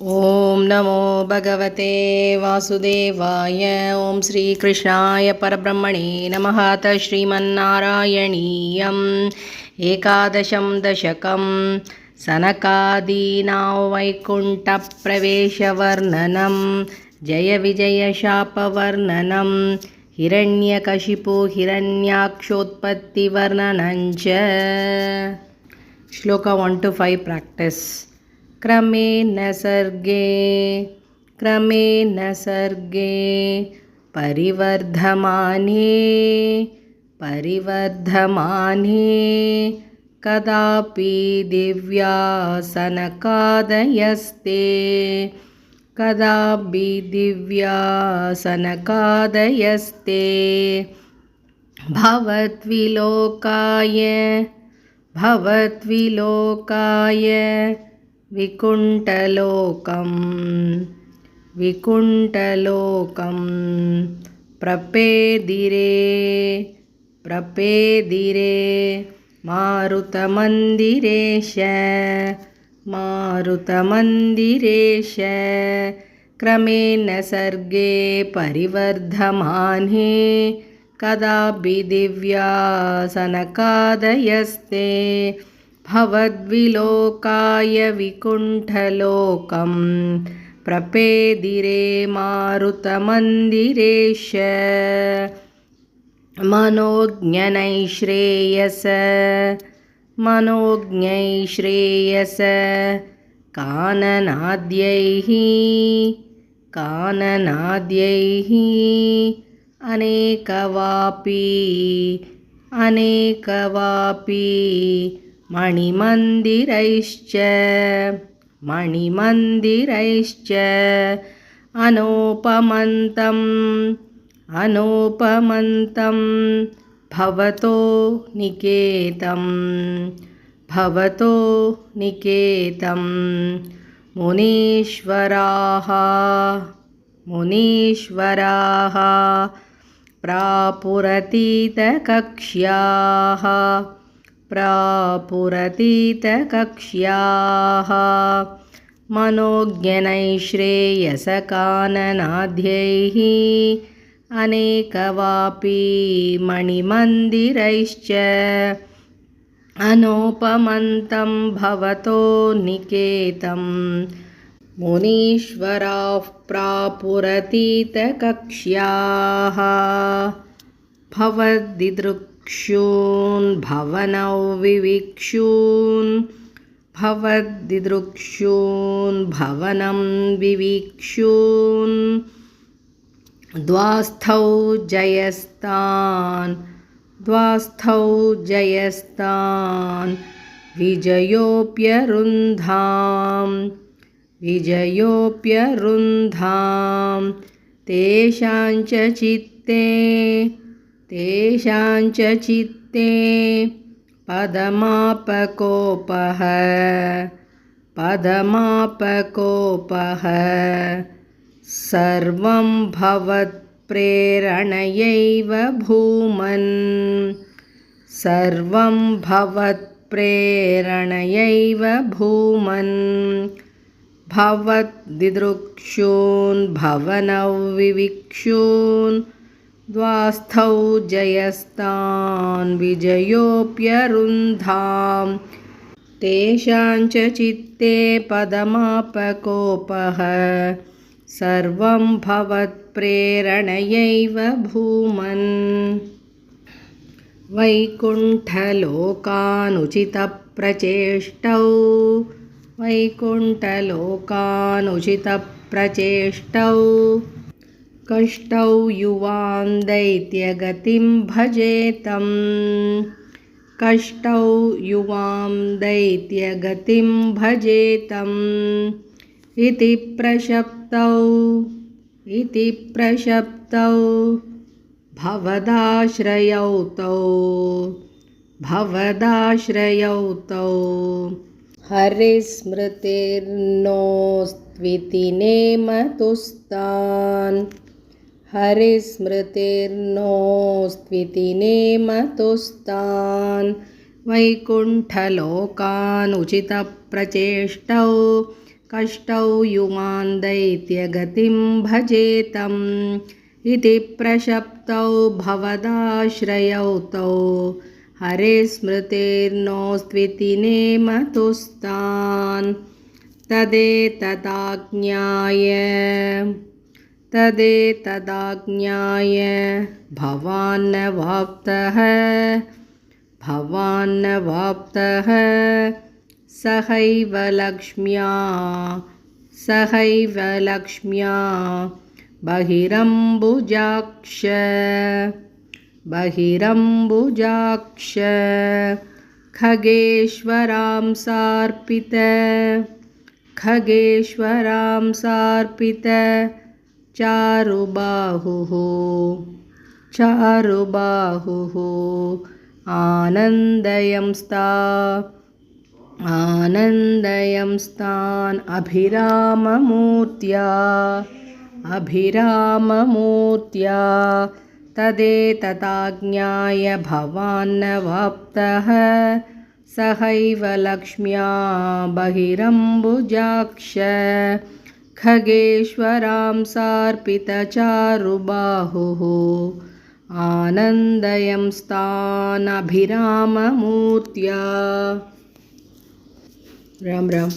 ओम नमो भगवते वासुदेवाय। ओम श्रीकृष्णाय परब्रह्मणे नमः। श्रीमन्नारायणीयम् एकादशं दशकं सनकादीनां वैकुण्ठप्रवेशवर्णनं जय विजयशापवर्णनं हिरण्यकशिपु हिरण्याक्षोत्पत्तिवर्णनं च। श्लोक 1 to 5 practice। क्रमेण सर्गे परिवर्धमाने कदापि दिव्यासनकादयस्ते भवद्विलोकाय विकुण्ठलोकं प्रपेदिरे मारुतमन्दिरेश क्रमेण सर्गे परिवर्धमाने कदापि दिव्यासनकादयस्ते भवद्विलोकाय विकुण्ठलोकं प्रपेदिरे मारुतमन्दिरेश मनोज्ञैश्रेयस काननाद्यैः अनेकवापि मणिमन्दिरैश्च अनूपमन्तं भवतो निकेतं मुनीश्वराः प्रापुरतीतकक्ष्याः मनोज्ञनैश्रेयसकाननाद्यैः अनेकवापि मणिमन्दिरैश्च अनूपमन्तं भवतो निकेतं मुनीश्वराः प्रापुरतीतकक्ष्याः भवद्दिदृक्षून् भवनं विवीक्षून् द्वास्थौ जयस्तान् विजयोऽप्यरुन्धां तेषाञ्च चित्ते पदमापकोपः सर्वं भवत्प्रेरणयैव भूमन् भवद्दिदृक्षून् भवनौ विविक्षून् द्वास्थौ जयस्तान् विजयोऽप्यरुन्धां तेषाञ्च चित्ते पदमापकोपः सर्वं भवत्प्रेरणयैव भूमन् वैकुण्ठलोकानुचितप्रचेष्टौ कष्टौ युवां दैत्यगतिं भजेतम् इति प्रशप्तौ भवदाश्रयौ हरिस्मृतिर्नोस्त्विति नेमतुस्तान् वैकुण्ठलोकानुचितप्रचेष्टौ कष्टौ युमान् दैत्यगतिं भजेतम् इति प्रशप्तौ भवदाश्रयौ तौ हरिस्मृतिर्नोस्त्विति नेमतुस्तान् तदेतदाज्ञाय भवान्नवाप्तः सहैव लक्ष्म्या बहिरम्बुजाक्ष खगेश्वरां सार्पित चारुबाहुः आनन्दयंस्तान् अभिराममूर्त्या तदेतदाज्ञाय भवान्नवाप्तः सहैव लक्ष्म्या बहिरम्बुजाक्ष खगेश्वरां सार्पितचारुबाहुः आनन्दयंस्तान् अभिराममूर्त्या। राम राम।